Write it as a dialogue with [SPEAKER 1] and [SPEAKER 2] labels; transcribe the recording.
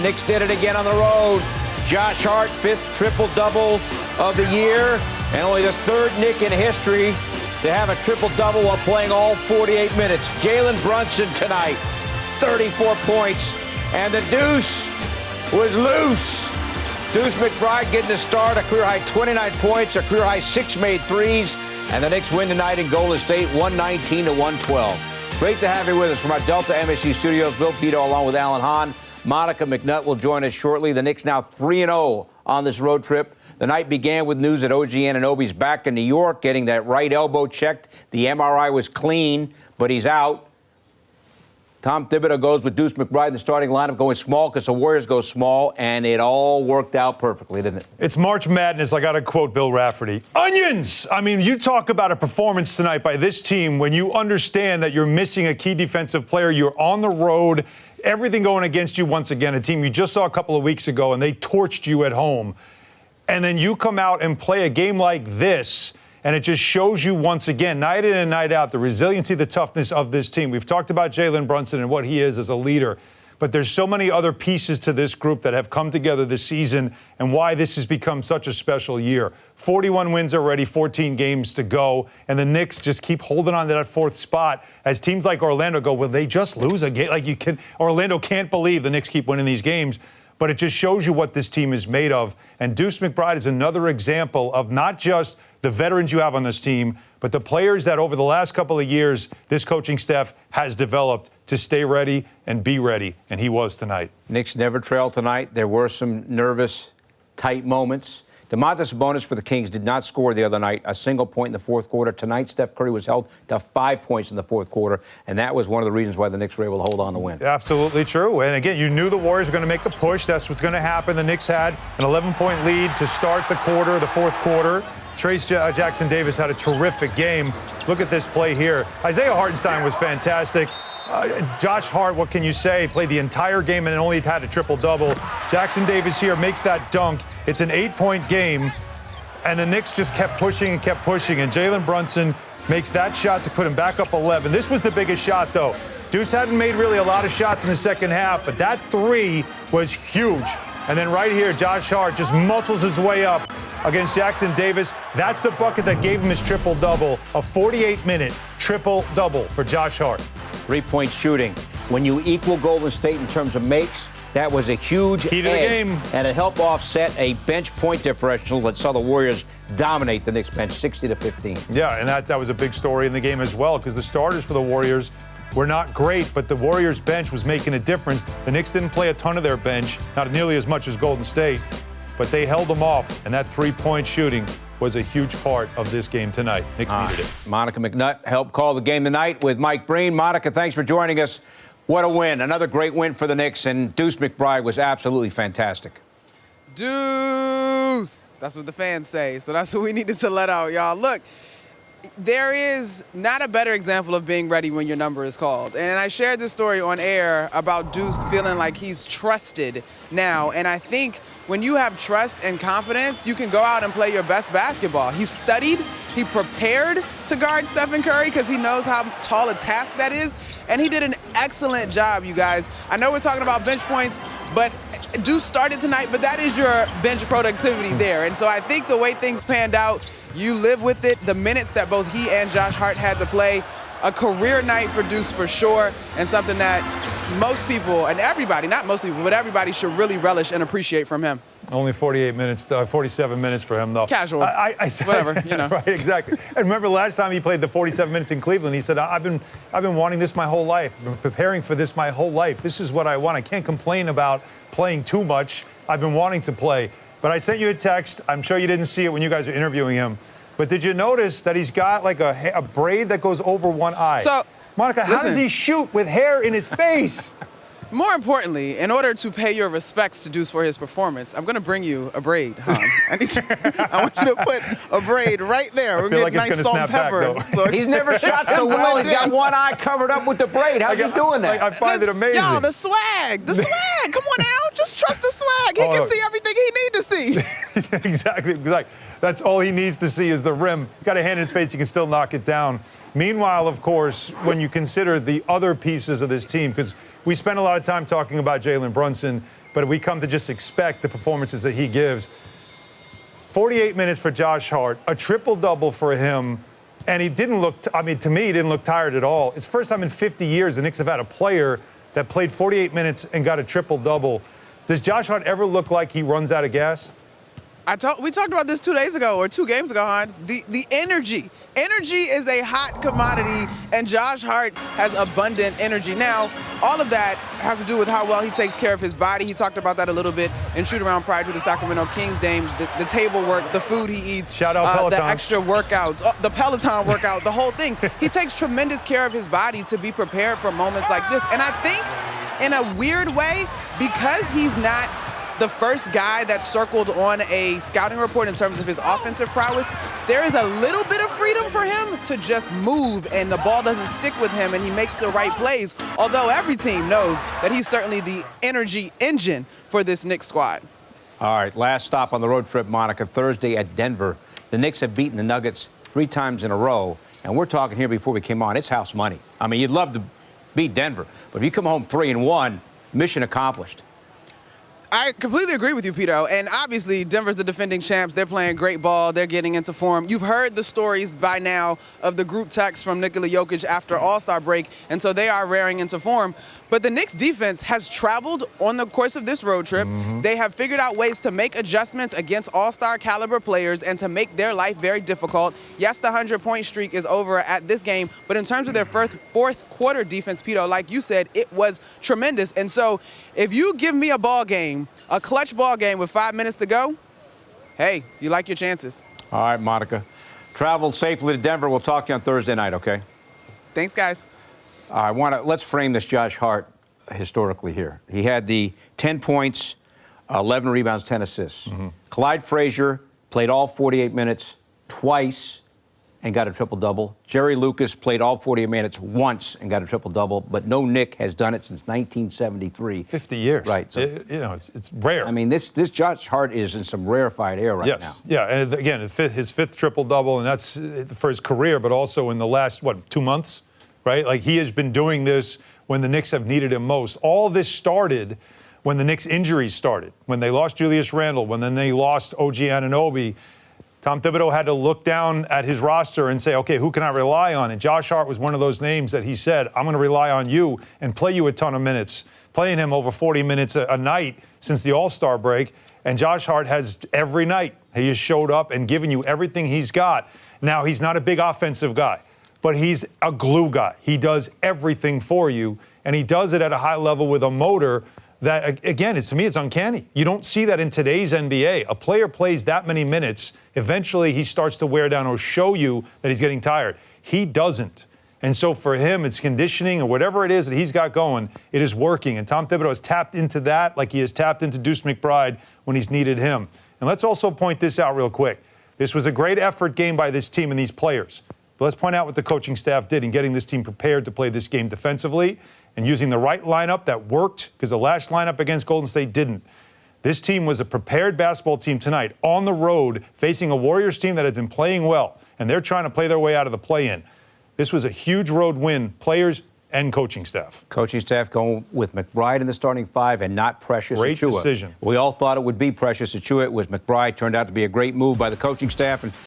[SPEAKER 1] Knicks did it again on the road. Josh Hart, 5th triple-double of the year, and only the 3rd Knick in history to have a triple-double while playing all 48 minutes. Jalen Brunson tonight, 34 points, and the deuce was loose. Deuce McBride getting the start, a career-high 29 points, a career-high 6 made threes, and the Knicks win tonight in Golden State, 119-112. Great to have you with us from our Delta MSG studios. Bill Pito along with Alan Hahn. Monica McNutt will join us shortly. The Knicks now 3-0 on this road trip. The night began with news that OG Anunoby's back in New York, getting that right elbow checked. The MRI was clean, but he's out. Tom Thibodeau goes with Deuce McBride in the starting lineup, going small because the Warriors go small, and it all worked out perfectly, didn't it?
[SPEAKER 2] It's March Madness. I got to quote Bill Rafferty. Onions! I mean, you talk about a performance tonight by this team when you understand that you're missing a key defensive player. You're on the road, everything going against you once again, a team you just saw a couple of weeks ago, and they torched you at home. And then you come out and play a game like this, and it just shows you once again, night in and night out, the resiliency, the toughness of this team. We've talked about Jalen Brunson and what he is as a leader, but there's so many other pieces to this group that have come together this season and why this has become such a special year. 41 wins already, 14 games to go, and the Knicks just keep holding on to that 4th spot as teams like Orlando go, will they just lose a game? Orlando can't believe the Knicks keep winning these games. But it just shows you what this team is made of. And Deuce McBride is another example of not just the veterans you have on this team, but the players that over the last couple of years this coaching staff has developed to stay ready and be ready. And he was tonight.
[SPEAKER 1] Knicks never trailed tonight. There were some nervous, tight moments. Domantas Sabonis for the Kings did not score the other night, a single point in the 4th quarter. Tonight, Steph Curry was held to 5 points in the 4th quarter, and that was one of the reasons why the Knicks were able to hold on to win.
[SPEAKER 2] Absolutely true. And again, you knew the Warriors were going to make the push. That's what's going to happen. The Knicks had an 11-point lead to start the 4th quarter. Trace Jackson-Davis had a terrific game. Look at this play here. Isaiah Hartenstein was fantastic. Josh Hart, what can you say? Played the entire game and only had a triple-double. Jackson-Davis here makes that dunk. It's an 8-point game, and the Knicks just kept pushing, and Jalen Brunson makes that shot to put him back up 11. This was the biggest shot, though. Deuce hadn't made really a lot of shots in the second half, but that 3 was huge. And then right here, Josh Hart just muscles his way up against Jackson-Davis. That's the bucket that gave him his triple-double, a 48-minute triple-double for Josh Hart.
[SPEAKER 1] 3-point shooting. When you equal Golden State in terms of makes, that was a huge
[SPEAKER 2] key to the game.
[SPEAKER 1] And it helped offset a bench point differential that saw the Warriors dominate the Knicks bench 60-15.
[SPEAKER 2] Yeah, and that was a big story in the game as well, because the starters for the Warriors were not great, but the Warriors bench was making a difference. The Knicks didn't play a ton of their bench, not nearly as much as Golden State, but they held them off, and that 3-point shooting was a huge part of this game tonight. Knicks needed it.
[SPEAKER 1] Monica McNutt helped call the game tonight with Mike Breen. Monica, thanks for joining us. What a win. Another great win for the Knicks, and Deuce McBride was absolutely fantastic.
[SPEAKER 3] Deuce! That's what the fans say, so that's what we needed to let out, y'all. Look, there is not a better example of being ready when your number is called. And I shared this story on air about Deuce feeling like he's trusted now. And I think when you have trust and confidence, you can go out and play your best basketball. He studied, he prepared to guard Stephen Curry because he knows how tall a task that is. And he did an excellent job, you guys. I know we're talking about bench points, but Deuce started tonight, but that is your bench productivity there. And so I think the way things panned out, you live with it. The minutes that both he and Josh Hart had to play, a career night for Deuce for sure, and something that most people, and everybody, not most people, but everybody should really relish and appreciate from him.
[SPEAKER 2] Only 48 minutes, 47 minutes for him, though.
[SPEAKER 3] Casual. Whatever, you know.
[SPEAKER 2] Right, exactly. And remember last time he played the 47 minutes in Cleveland, he said, I've been wanting this my whole life. I've been preparing for this my whole life. This is what I want. I can't complain about playing too much. I've been wanting to play. But I sent you a text. I'm sure you didn't see it when you guys were interviewing him. But did you notice that he's got like a braid that goes over one eye?
[SPEAKER 3] So,
[SPEAKER 2] Monica, how does he shoot with hair in his face?
[SPEAKER 3] More importantly, in order to pay your respects to Deuce for his performance, I'm going to bring you a braid, Hahn. I want you to put a braid right there. We're getting nice salt and pepper.
[SPEAKER 1] He's never shot so well. He's got one eye covered up with the braid. How's he doing that?
[SPEAKER 2] I find it amazing.
[SPEAKER 3] Y'all, the swag. The swag. Come on now. Just trust the swag. He can see everything he needs to see.
[SPEAKER 2] Exactly. That's all he needs to see is the rim. Got a hand in his face, he can still knock it down. Meanwhile, of course, when you consider the other pieces of this team, because we spent a lot of time talking about Jalen Brunson, but we come to just expect the performances that he gives. 48 minutes for Josh Hart, a triple-double for him, and he didn't look, to me, he didn't look tired at all. It's the first time in 50 years the Knicks have had a player that played 48 minutes and got a triple-double. Does Josh Hart ever look like he runs out of gas?
[SPEAKER 3] We talked about this 2 days ago or 2 games ago, hon. The energy. Energy is a hot commodity, and Josh Hart has abundant energy. Now, all of that has to do with how well he takes care of his body. He talked about that a little bit in shoot-around prior to the Sacramento Kings game, the table work, the food he eats,
[SPEAKER 2] Shout out Peloton.
[SPEAKER 3] the extra workouts, the Peloton workout, the whole thing. He takes tremendous care of his body to be prepared for moments like this. And I think, in a weird way, because he's not the first guy that circled on a scouting report in terms of his offensive prowess, there is a little bit of freedom for him to just move and the ball doesn't stick with him and he makes the right plays, although every team knows that he's certainly the energy engine for this Knicks squad.
[SPEAKER 1] All right, last stop on the road trip, Monica, Thursday at Denver. The Knicks have beaten the Nuggets 3 times in a row, and we're talking here before we came on, it's house money. I mean, you'd love to beat Denver, but if you come home 3-1, mission accomplished.
[SPEAKER 3] I completely agree with you, Pito. And obviously, Denver's the defending champs. They're playing great ball. They're getting into form. You've heard the stories by now of the group text from Nikola Jokic after All-Star break, and so they are rearing into form. But the Knicks defense has traveled on the course of this road trip. They have figured out ways to make adjustments against All-Star caliber players and to make their life very difficult. Yes, the 100-point streak is over at this game, but in terms of their fourth quarter defense, Pito, like you said, it was tremendous. And so if you give me a ball game, a clutch ball game with 5 minutes to go, hey, you like your chances.
[SPEAKER 1] All right, Monica. Travel safely to Denver. We'll talk to you on Thursday night, okay?
[SPEAKER 3] Thanks, guys.
[SPEAKER 1] Let's frame this Josh Hart historically here. He had the 10 points, 11 rebounds, 10 assists. Clyde Frazier played all 48 minutes twice and got a triple-double. Jerry Lucas played all 48 minutes once and got a triple-double, but no Knick has done it since 1973.
[SPEAKER 2] 50 years.
[SPEAKER 1] Right. So,
[SPEAKER 2] it's rare.
[SPEAKER 1] I mean, this Josh Hart is in some rarefied air right now.
[SPEAKER 2] Yeah, and again, his fifth triple-double, and that's for his career, but also in the last, 2 months, right? Like, he has been doing this when the Knicks have needed him most. All this started when the Knicks injuries started, when they lost Julius Randle, when then they lost OG Anunoby. Tom Thibodeau had to look down at his roster and say, okay, who can I rely on? And Josh Hart was one of those names that he said, I'm going to rely on you and play you a ton of minutes, playing him over 40 minutes a night since the All-Star break. And Josh Hart has every night. He has showed up and given you everything he's got. Now, he's not a big offensive guy, but he's a glue guy. He does everything for you, and he does it at a high level with a motor that, again, to me, it's uncanny. You don't see that in today's NBA. A player plays that many minutes, eventually he starts to wear down or show you that he's getting tired. He doesn't. And so for him, it's conditioning or whatever it is that he's got going, it is working. And Tom Thibodeau has tapped into that like he has tapped into Deuce McBride when he's needed him. And let's also point this out real quick. This was a great effort game by this team and these players. But let's point out what the coaching staff did in getting this team prepared to play this game defensively and using the right lineup that worked, because the last lineup against Golden State didn't. This team was a prepared basketball team tonight on the road facing a Warriors team that had been playing well, and they're trying to play their way out of the play-in. This was a huge road win, players and coaching staff.
[SPEAKER 1] Coaching staff going with McBride in the starting 5 and not Precious Achiuwa.
[SPEAKER 2] Great decision.
[SPEAKER 1] We all thought it would be Precious Achiuwa. It was McBride. Turned out to be a great move by the coaching staff. And